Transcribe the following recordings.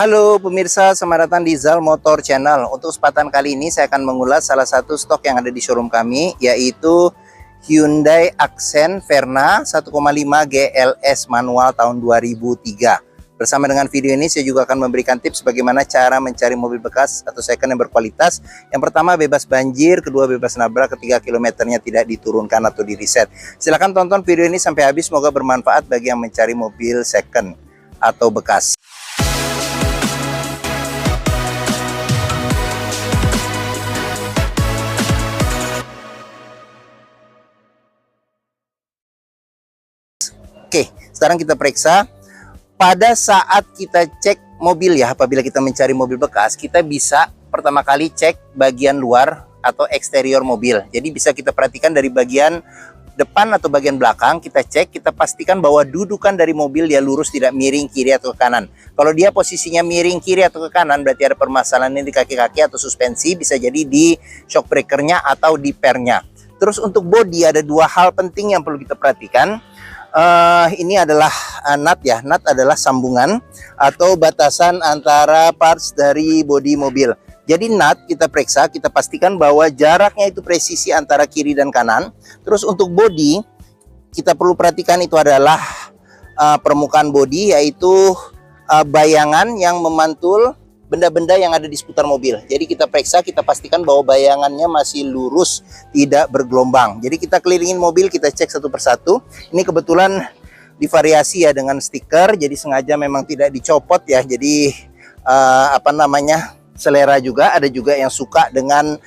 Halo pemirsa, selamat datang di Zal Motor Channel. Untuk kesempatan kali ini saya akan mengulas salah satu stok yang ada di showroom kami, yaitu Hyundai Accent Verna 1,5 GLS manual tahun 2003. Bersama dengan video ini saya juga akan memberikan tips bagaimana cara mencari mobil bekas atau second yang berkualitas. Yang pertama bebas banjir, kedua bebas nabrak, ketiga kilometernya tidak diturunkan atau di reset. Silahkan tonton video ini sampai habis, semoga bermanfaat bagi yang mencari mobil second atau bekas. Oke, sekarang kita periksa. Pada saat kita cek mobil ya, apabila kita mencari mobil bekas, kita bisa pertama kali cek bagian luar atau eksterior mobil. Jadi bisa kita perhatikan dari bagian depan atau bagian belakang, kita cek, kita pastikan bahwa dudukan dari mobil dia lurus, tidak miring kiri atau ke kanan. Kalau dia posisinya miring kiri atau ke kanan, berarti ada permasalahan di kaki-kaki atau suspensi, bisa jadi di shock breakernya atau di pernya. Terus untuk bodi ada dua hal penting yang perlu kita perhatikan. Ini adalah nut ya. Nut adalah sambungan atau batasan antara parts dari bodi mobil. Jadi nut kita periksa, kita pastikan bahwa jaraknya itu presisi antara kiri dan kanan. Terus untuk bodi kita perlu perhatikan itu adalah permukaan bodi, yaitu bayangan yang memantul benda-benda yang ada di seputar mobil. Jadi kita periksa, kita pastikan bahwa bayangannya masih lurus, tidak bergelombang. Jadi kita kelilingin mobil, kita cek satu persatu. Ini kebetulan divariasi ya dengan stiker, jadi sengaja memang tidak dicopot ya. Jadi selera juga. Ada juga yang suka dengan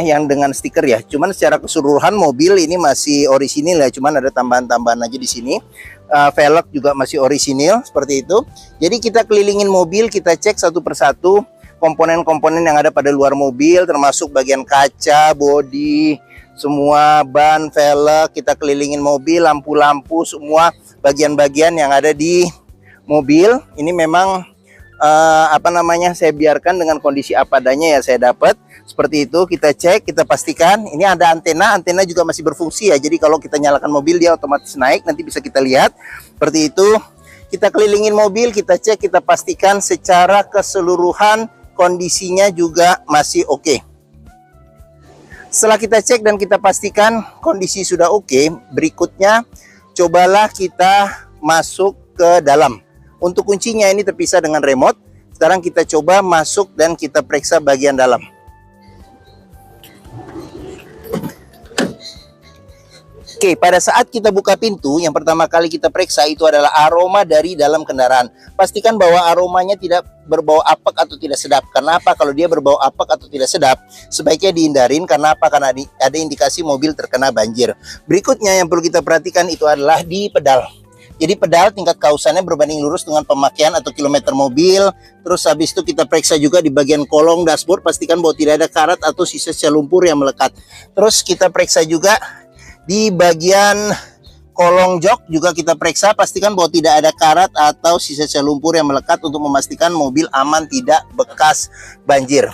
yang dengan stiker ya. Cuman secara keseluruhan mobil ini masih orisinil ya, cuman ada tambahan-tambahan aja di sini. Velg juga masih orisinil seperti itu. Jadi kita kelilingin mobil, kita cek satu persatu komponen-komponen yang ada pada luar mobil, termasuk bagian kaca, bodi, semua ban, velg. Kita kelilingin mobil, lampu-lampu, semua bagian-bagian yang ada di mobil. Ini memang saya biarkan dengan kondisi apa adanya ya saya dapat. Seperti itu kita cek, kita pastikan. Ini ada antena juga masih berfungsi ya. Jadi kalau kita nyalakan mobil dia otomatis naik, nanti bisa kita lihat. Seperti itu. Kita kelilingin mobil, kita cek, kita pastikan secara keseluruhan kondisinya juga masih oke. Setelah kita cek dan kita pastikan kondisi sudah oke, berikutnya cobalah kita masuk ke dalam. Untuk kuncinya ini terpisah dengan remote. Sekarang kita coba masuk dan kita periksa bagian dalam. Oke, pada saat kita buka pintu, yang pertama kali kita periksa itu adalah aroma dari dalam kendaraan. Pastikan bahwa aromanya tidak berbau apek atau tidak sedap. Karena apa? Kalau dia berbau apek atau tidak sedap, sebaiknya dihindarin. Karena apa? Karena ada indikasi mobil terkena banjir. Berikutnya yang perlu kita perhatikan itu adalah di pedal. Jadi pedal tingkat kausannya berbanding lurus dengan pemakaian atau kilometer mobil. Terus habis itu kita periksa juga di bagian kolong dashboard, pastikan bahwa tidak ada karat atau sisa-sisa lumpur yang melekat. Terus kita periksa juga di bagian kolong jok, juga kita periksa, pastikan bahwa tidak ada karat atau sisa-sisa lumpur yang melekat untuk memastikan mobil aman, tidak bekas banjir.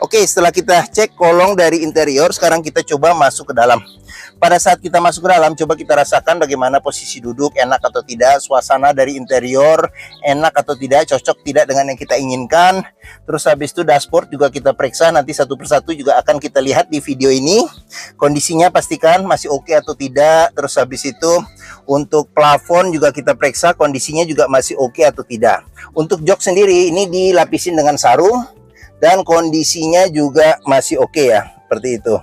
Oke, setelah kita cek kolong dari interior, sekarang kita coba masuk ke dalam. Pada saat kita masuk ke dalam, coba kita rasakan bagaimana posisi duduk, enak atau tidak, suasana dari interior, enak atau tidak, cocok tidak dengan yang kita inginkan. Terus habis itu dashboard juga kita periksa, nanti satu persatu juga akan kita lihat di video ini. Kondisinya pastikan masih oke atau tidak. Terus habis itu untuk plafon juga kita periksa, kondisinya juga masih oke atau tidak. Untuk jok sendiri ini dilapisin dengan sarung dan kondisinya juga masih oke ya, seperti itu.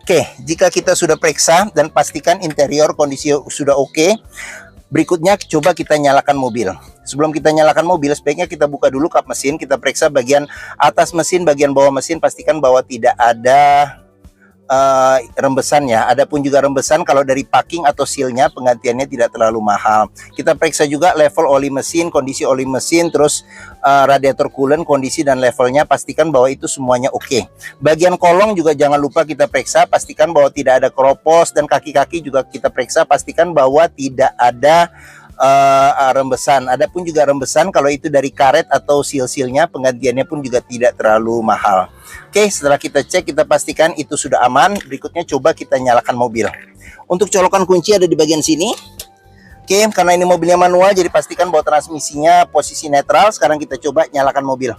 Oke, jika kita sudah periksa dan pastikan interior kondisi sudah oke, berikutnya coba kita nyalakan mobil. Sebelum kita nyalakan mobil, sebaiknya kita buka dulu kap mesin, kita periksa bagian atas mesin, bagian bawah mesin, pastikan bahwa tidak ada rembesan ya. Adapun juga rembesan kalau dari packing atau sealnya, penggantiannya tidak terlalu mahal. Kita periksa juga level oli mesin, kondisi oli mesin, terus radiator coolant, kondisi dan levelnya, pastikan bahwa itu semuanya oke. Bagian kolong juga jangan lupa kita periksa, pastikan bahwa tidak ada keropos, dan kaki-kaki juga kita periksa, pastikan bahwa tidak ada rembesan. Adapun juga rembesan kalau itu dari karet atau seal-sealnya, penggantiannya pun juga tidak terlalu mahal. Oke, setelah kita cek, kita pastikan itu sudah aman. Berikutnya coba kita nyalakan mobil. Untuk colokan kunci ada di bagian sini. Oke, karena ini mobilnya manual, jadi pastikan bahwa transmisinya posisi netral. Sekarang kita coba nyalakan mobil.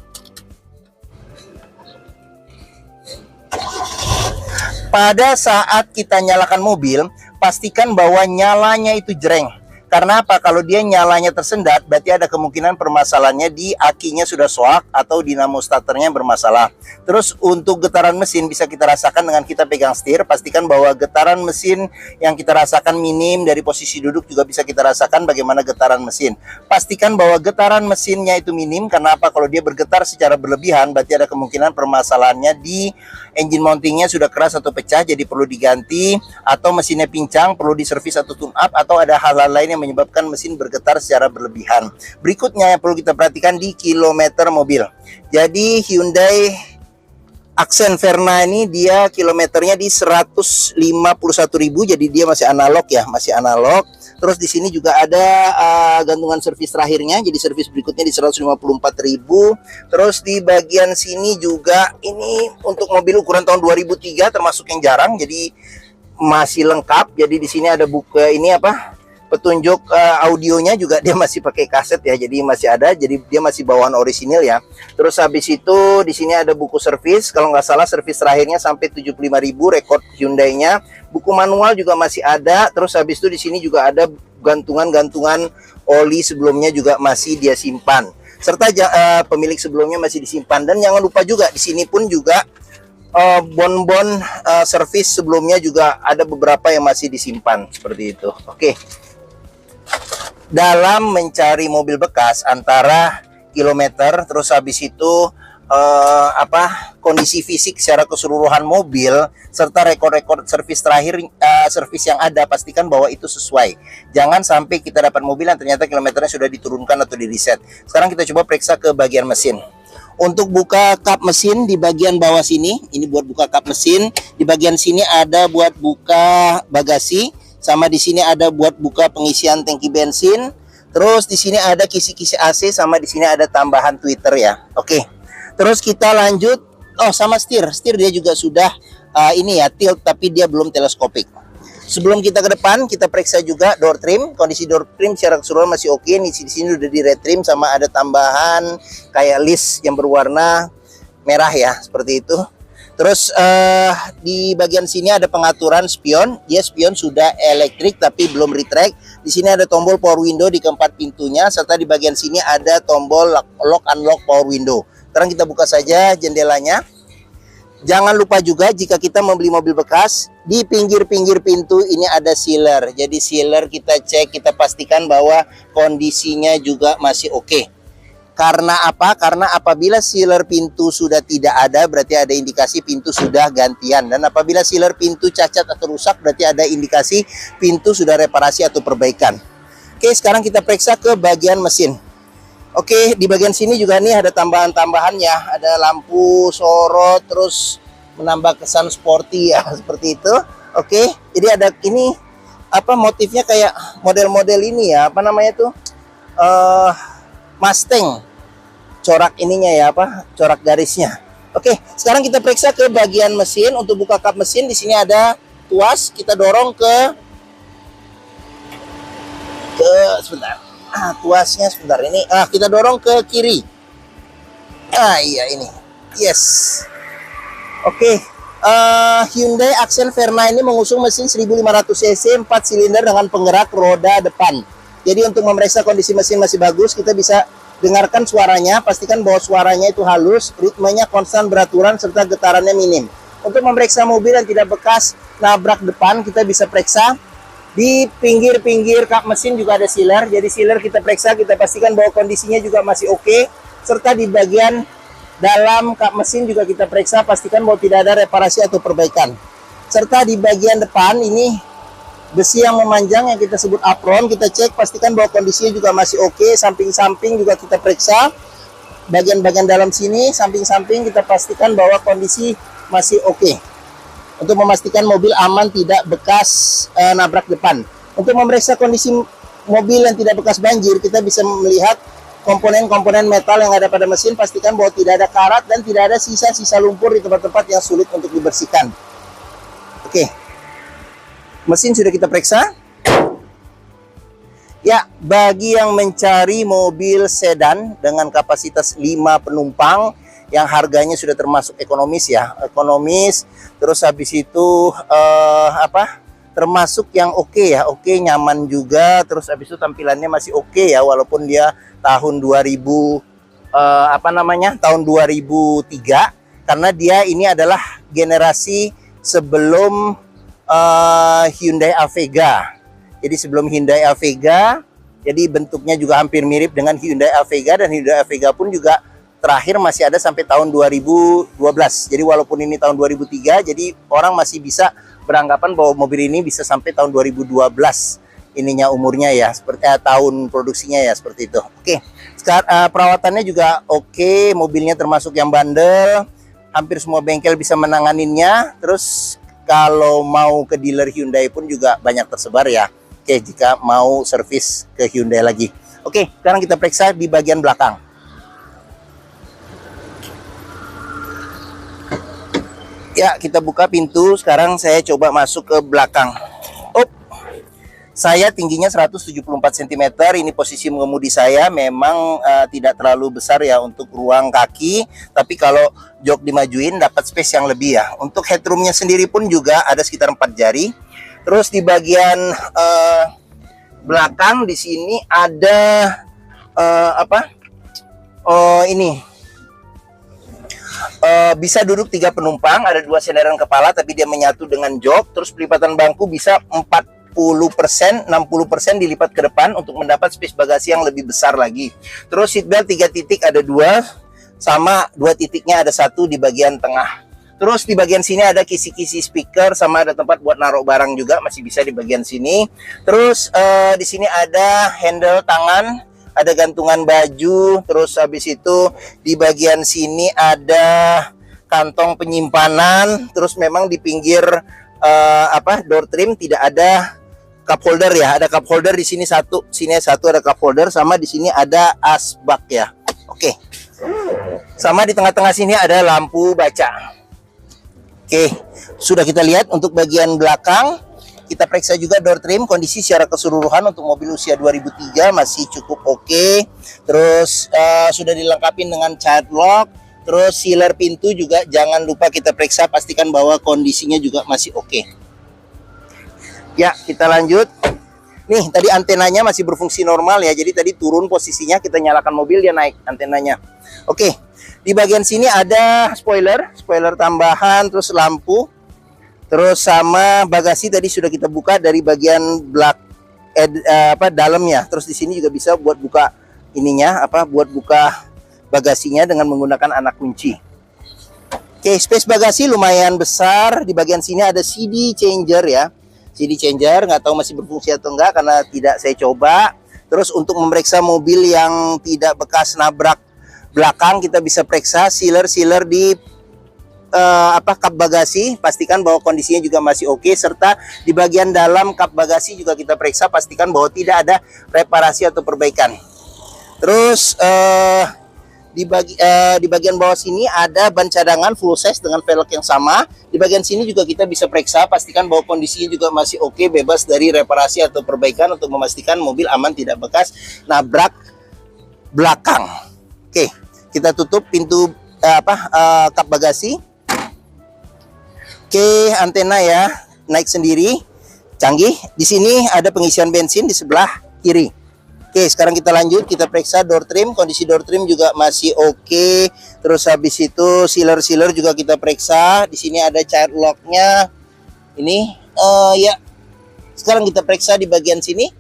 Pada saat kita nyalakan mobil, pastikan bahwa nyalanya itu jreng. Karena apa? Kalau dia nyalanya tersendat, berarti ada kemungkinan permasalahannya di akinya sudah soak atau dinamo starternya bermasalah. Terus untuk getaran mesin bisa kita rasakan dengan kita pegang setir. Pastikan bahwa getaran mesin yang kita rasakan minim, dari posisi duduk juga bisa kita rasakan bagaimana getaran mesin. Pastikan bahwa getaran mesinnya itu minim. Karena apa? Kalau dia bergetar secara berlebihan, berarti ada kemungkinan permasalahannya di engine mountingnya sudah keras atau pecah, jadi perlu diganti. Atau mesinnya pincang, perlu diservis atau tune up. Atau ada hal-hal lain yang menyebabkan mesin bergetar secara berlebihan. Berikutnya yang perlu kita perhatikan di kilometer mobil. Jadi Hyundai Accent Verna ini dia kilometernya di 151.000, jadi dia masih analog ya, masih analog. Terus di sini juga ada gantungan servis terakhirnya, jadi servis berikutnya di 154.000. Terus di bagian sini juga ini untuk mobil ukuran tahun 2003 termasuk yang jarang, jadi masih lengkap. Jadi di sini ada buku ini apa? Petunjuk audionya juga dia masih pakai kaset ya, jadi masih ada, jadi dia masih bawaan orisinil ya. Terus habis itu di sini ada buku servis, kalau nggak salah servis terakhirnya sampai 75.000 rekor Hyundai-nya. Buku manual juga masih ada. Terus habis itu di sini juga ada gantungan-gantungan oli sebelumnya juga masih dia simpan, serta pemilik sebelumnya masih disimpan. Dan jangan lupa juga di sini pun juga bon-bon servis sebelumnya juga ada beberapa yang masih disimpan seperti itu. Oke. Dalam mencari mobil bekas antara kilometer, terus habis itu kondisi fisik secara keseluruhan mobil, serta rekor-rekor servis terakhir, servis yang ada, pastikan bahwa itu sesuai. Jangan sampai kita dapat mobil yang ternyata kilometernya sudah diturunkan atau di reset. Sekarang kita coba periksa ke bagian mesin. Untuk buka kap mesin di bagian bawah sini, ini buat buka kap mesin. Di bagian sini ada buat buka bagasi. Sama di sini ada buat buka pengisian tangki bensin. Terus di sini ada kisi-kisi AC, sama di sini ada tambahan tweeter ya. Oke. Terus kita lanjut. Oh, sama setir. Setir dia juga sudah ini ya tilt, tapi dia belum teleskopik. Sebelum kita ke depan, kita periksa juga door trim. Kondisi door trim secara keseluruhan masih oke. Di sini udah di red trim, sama ada tambahan kayak list yang berwarna merah ya, seperti itu. Terus di bagian sini ada pengaturan spion. Dia spion sudah elektrik tapi belum retract. Di sini ada tombol power window di keempat pintunya, serta di bagian sini ada tombol lock unlock power window. Sekarang kita buka saja jendelanya. Jangan lupa juga jika kita membeli mobil bekas, di pinggir-pinggir pintu ini ada sealer. Jadi sealer kita cek, kita pastikan bahwa kondisinya juga masih oke. Karena apa? Karena apabila sealer pintu sudah tidak ada, berarti ada indikasi pintu sudah gantian. Dan apabila sealer pintu cacat atau rusak, berarti ada indikasi pintu sudah reparasi atau perbaikan. Oke, sekarang kita periksa ke bagian mesin. Oke, di bagian sini juga nih ada tambahan-tambahannya. Ada lampu sorot, terus menambah kesan sporty ya, seperti itu. Oke, jadi ada ini motifnya kayak model-model ini ya, apa namanya tuh? Mustang, corak ininya ya, corak garisnya. Oke, sekarang kita periksa ke bagian mesin. Untuk buka kap mesin di sini ada tuas, kita dorong ke sebentar. Tuasnya sebentar ini. Kita dorong ke kiri. Iya ini. Yes. Oke. Hyundai Accent Verna ini mengusung mesin 1500 cc 4 silinder dengan penggerak roda depan. Jadi untuk memeriksa kondisi mesin masih bagus, kita bisa dengarkan suaranya. Pastikan bahwa suaranya itu halus, ritmenya konstan beraturan, serta getarannya minim. Untuk memeriksa mobil yang tidak bekas nabrak depan, kita bisa periksa. Di pinggir-pinggir kap mesin juga ada sealer. Jadi sealer kita periksa, kita pastikan bahwa kondisinya juga masih oke. Serta di bagian dalam kap mesin juga kita periksa, pastikan bahwa tidak ada reparasi atau perbaikan. Serta di bagian depan ini besi yang memanjang yang kita sebut apron, kita cek, pastikan bahwa kondisinya juga masih oke. Samping-samping juga kita periksa. Bagian-bagian dalam sini, samping-samping kita pastikan bahwa kondisi masih oke. Untuk memastikan mobil aman tidak bekas nabrak depan. Untuk memeriksa kondisi mobil yang tidak bekas banjir, kita bisa melihat komponen-komponen metal yang ada pada mesin. Pastikan bahwa tidak ada karat dan tidak ada sisa-sisa lumpur di tempat-tempat yang sulit untuk dibersihkan. Oke. Mesin sudah kita periksa. Ya, bagi yang mencari mobil sedan dengan kapasitas 5 penumpang yang harganya sudah termasuk ekonomis ya, ekonomis, terus habis itu termasuk yang oke ya, oke, nyaman juga, terus habis itu tampilannya masih oke ya, walaupun dia tahun 2000 tahun 2003, karena dia ini adalah generasi sebelum Hyundai Avega. Jadi sebelum Hyundai Avega, jadi bentuknya juga hampir mirip dengan Hyundai Avega, dan Hyundai Avega pun juga terakhir masih ada sampai tahun 2012. Jadi walaupun ini tahun 2003, jadi orang masih bisa beranggapan bahwa mobil ini bisa sampai tahun 2012 ininya umurnya ya, seperti tahun produksinya ya, seperti itu. Oke. Sekarang perawatannya juga oke, mobilnya termasuk yang bandel. Hampir semua bengkel bisa menanganinya. Terus kalau mau ke dealer Hyundai pun juga banyak tersebar ya. Oke, jika mau servis ke Hyundai lagi. Oke, sekarang kita periksa di bagian belakang. Ya, kita buka pintu. Sekarang saya coba masuk ke belakang. Saya tingginya 174 cm. Ini posisi mengemudi saya. Memang tidak terlalu besar ya untuk ruang kaki. Tapi kalau jok dimajuin dapat space yang lebih ya. Untuk headroomnya sendiri pun juga ada sekitar 4 jari. Terus di bagian belakang di sini ada ini bisa duduk 3 penumpang, ada 2 sandaran kepala tapi dia menyatu dengan jok. Terus pelipatan bangku bisa 40%, 60% dilipat ke depan untuk mendapat space bagasi yang lebih besar lagi. Terus seatbelt 3 titik ada 2, sama 2 titiknya ada 1 di bagian tengah. Terus di bagian sini ada kisi-kisi speaker, sama ada tempat buat naruh barang juga, masih bisa di bagian sini. Terus di sini ada handle tangan, ada gantungan baju. Terus habis itu di bagian sini ada kantong penyimpanan. Terus memang di pinggir door trim tidak ada cup holder ya, ada cup holder di sini sini satu ada cup holder, sama di sini ada asbak ya. Oke. Sama di tengah-tengah sini ada lampu baca. Oke, sudah kita lihat untuk bagian belakang. Kita periksa juga door trim, kondisi secara keseluruhan untuk mobil usia 2003 masih cukup oke. Terus sudah dilengkapi dengan child lock. Terus sealer pintu juga jangan lupa kita periksa, pastikan bahwa kondisinya juga masih oke. Ya, kita lanjut. Nih, tadi antenanya masih berfungsi normal ya. Jadi tadi turun posisinya, kita nyalakan mobil, dia naik antenanya. Oke. Di bagian sini ada spoiler tambahan, terus lampu, terus sama bagasi tadi sudah kita buka dari bagian dalamnya. Terus di sini juga bisa buat buka ininya, buat buka bagasinya dengan menggunakan anak kunci. Oke, space bagasi lumayan besar. Di bagian sini ada CD changer ya. CD changer, nggak tahu masih berfungsi atau enggak karena tidak saya coba. Terus untuk memeriksa mobil yang tidak bekas nabrak belakang, kita bisa periksa sealer di kap bagasi, pastikan bahwa kondisinya juga masih oke, serta di bagian dalam kap bagasi juga kita periksa, pastikan bahwa tidak ada reparasi atau perbaikan. Terus di bagian bawah sini ada ban cadangan full size dengan velg yang sama. Di bagian sini juga kita bisa periksa, pastikan bahwa kondisinya juga masih oke, bebas dari reparasi atau perbaikan untuk memastikan mobil aman tidak bekas nabrak belakang. Oke, kita tutup pintu kap bagasi. Oke, antena ya naik sendiri, canggih. Di sini ada pengisian bensin di sebelah kiri. Oke, sekarang kita lanjut, kita periksa door trim. Kondisi door trim juga masih oke. Terus habis itu sealer juga kita periksa. Di sini ada child lock-nya. Ini ya. Sekarang kita periksa di bagian sini,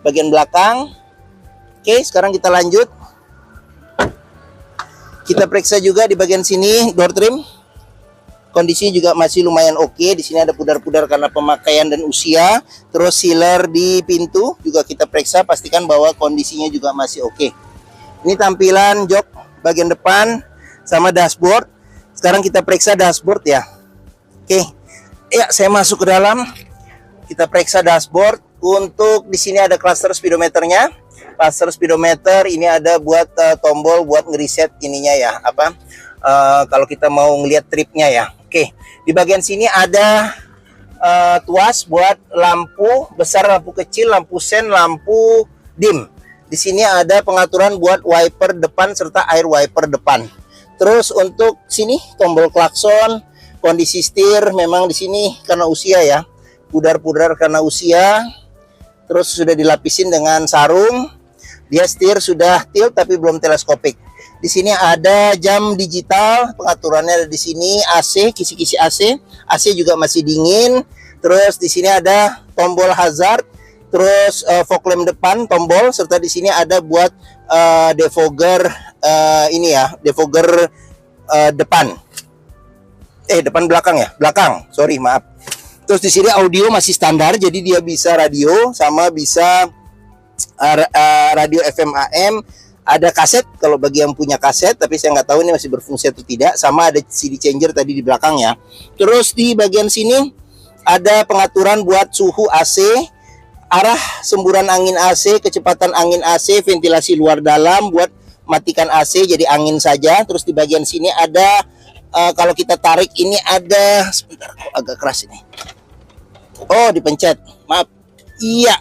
bagian belakang. Oke, sekarang kita lanjut. Kita periksa juga di bagian sini door trim. Kondisinya juga masih lumayan oke. Di sini ada pudar-pudar karena pemakaian dan usia. Terus sealer di pintu juga kita periksa, pastikan bahwa kondisinya juga masih oke. Ini tampilan jok bagian depan sama dashboard. Sekarang kita periksa dashboard ya. Oke. Ya, saya masuk ke dalam. Kita periksa dashboard. Untuk di sini ada cluster speedometernya. Cluster speedometer ini ada buat tombol buat ngeriset ininya ya, kalau kita mau ngelihat tripnya ya. Oke, di bagian sini ada tuas buat lampu besar, lampu kecil, lampu sen, lampu dim. Di sini ada pengaturan buat wiper depan serta air wiper depan. Terus untuk sini tombol klakson, kondisi setir memang di sini karena usia ya, pudar-pudar karena usia. Terus sudah dilapisin dengan sarung. Dia setir sudah tilt tapi belum teleskopik. Di sini ada jam digital, pengaturannya ada di sini, AC, kisi-kisi AC. AC juga masih dingin. Terus di sini ada tombol hazard, terus fog lamp depan tombol, serta di sini ada buat defogger ini ya, defogger depan. Depan belakang ya, belakang. Sorry, maaf. Terus di sini audio masih standar, jadi dia bisa radio sama bisa radio FM AM. Ada kaset kalau bagi yang punya kaset, tapi saya nggak tahu ini masih berfungsi atau tidak. Sama ada CD changer tadi di belakang ya. Terus di bagian sini ada pengaturan buat suhu AC, arah semburan angin AC, kecepatan angin AC, ventilasi luar dalam, buat matikan AC jadi angin saja. Terus di bagian sini ada kalau kita tarik ini ada, sebentar kok agak keras ini. Oh, dipencet. Maaf. Iya,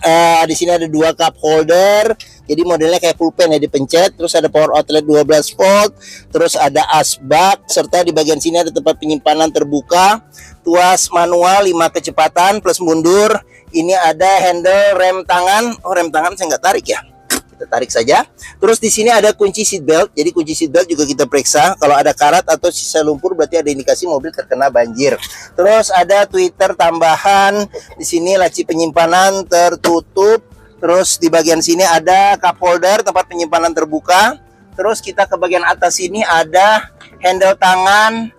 di sini ada 2 cup holder. Jadi modelnya kayak pulpen ya, dipencet. Terus ada power outlet 12 volt. Terus ada asbak, serta di bagian sini ada tempat penyimpanan terbuka. Tuas manual 5 kecepatan plus mundur. Ini ada handle rem tangan. Oh, rem tangan saya nggak tarik ya. Kita tarik saja. Terus di sini ada kunci seat belt. Jadi kunci seat belt juga kita periksa. Kalau ada karat atau sisa lumpur berarti ada indikasi mobil terkena banjir. Terus ada tweeter tambahan. Di sini laci penyimpanan tertutup. Terus di bagian sini ada cup holder, tempat penyimpanan terbuka. Terus kita ke bagian atas sini ada handle tangan,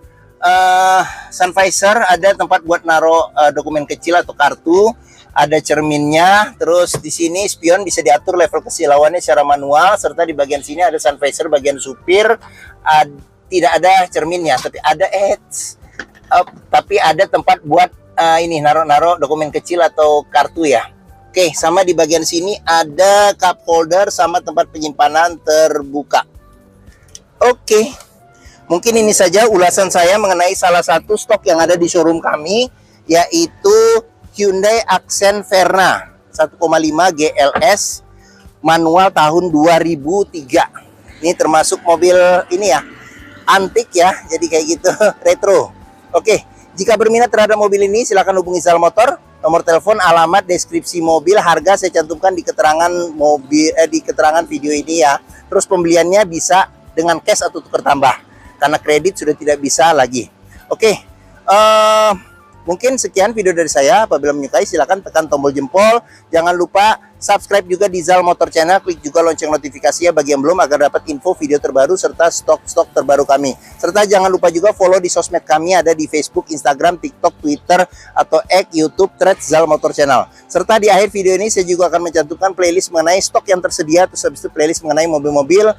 sun visor, ada tempat buat naruh dokumen kecil atau kartu. Ada cerminnya. Terus di sini spion bisa diatur level kesilauannya secara manual, serta di bagian sini ada sun visor bagian supir. Tidak ada cerminnya, tapi ada tapi ada tempat buat ini naruh dokumen kecil atau kartu ya. Oke, sama di bagian sini ada cup holder sama tempat penyimpanan terbuka. Oke, mungkin ini saja ulasan saya mengenai salah satu stok yang ada di showroom kami, yaitu Hyundai Accent Verna 1,5 GLS manual tahun 2003. Ini termasuk mobil ini ya, antik ya, jadi kayak gitu, retro. Oke, jika berminat terhadap mobil ini silahkan hubungi Zal Motor. Nomor telepon, alamat, deskripsi mobil, harga saya cantumkan di keterangan mobil di keterangan video ini ya. Terus pembeliannya bisa dengan cash atau tukar tambah, karena kredit sudah tidak bisa lagi. Oke, mungkin sekian video dari saya. Apabila menyukai silahkan tekan tombol jempol. Jangan lupa subscribe juga di Zal Motor Channel. Klik juga lonceng notifikasinya bagi yang belum, agar dapat info video terbaru serta stok-stok terbaru kami. Serta jangan lupa juga follow di sosmed kami, ada di Facebook, Instagram, TikTok, Twitter, atau X, YouTube, Threads Zal Motor Channel. Serta di akhir video ini saya juga akan mencantumkan playlist mengenai stok yang tersedia, terus habis itu playlist mengenai mobil-mobil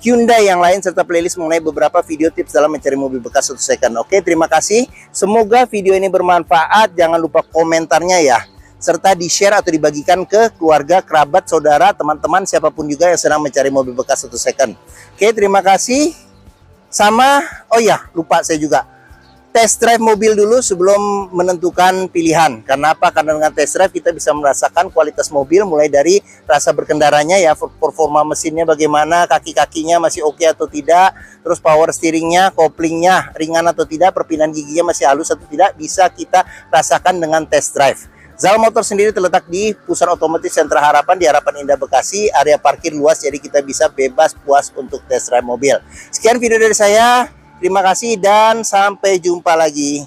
Hyundai yang lain, serta playlist mengenai beberapa video tips dalam mencari mobil bekas atau second. Oke, terima kasih. Semoga video ini bermanfaat. Jangan lupa komentarnya ya, serta di-share atau dibagikan ke keluarga, kerabat, saudara, teman-teman, siapapun juga yang sedang mencari mobil bekas atau second. Oke, terima kasih. Sama, oh ya, lupa saya juga. Test drive mobil dulu sebelum menentukan pilihan. Karena apa? Karena dengan test drive kita bisa merasakan kualitas mobil, mulai dari rasa berkendaranya ya, performa mesinnya bagaimana, kaki-kakinya masih oke atau tidak, terus power steeringnya, koplingnya ringan atau tidak, perpindahan giginya masih halus atau tidak, bisa kita rasakan dengan test drive. Zal Motor sendiri terletak di Pusat Otomotif Sentra Harapan di Harapan Indah, Bekasi. Area parkir luas, jadi kita bisa bebas puas untuk test drive mobil. Sekian video dari saya. Terima kasih dan sampai jumpa lagi.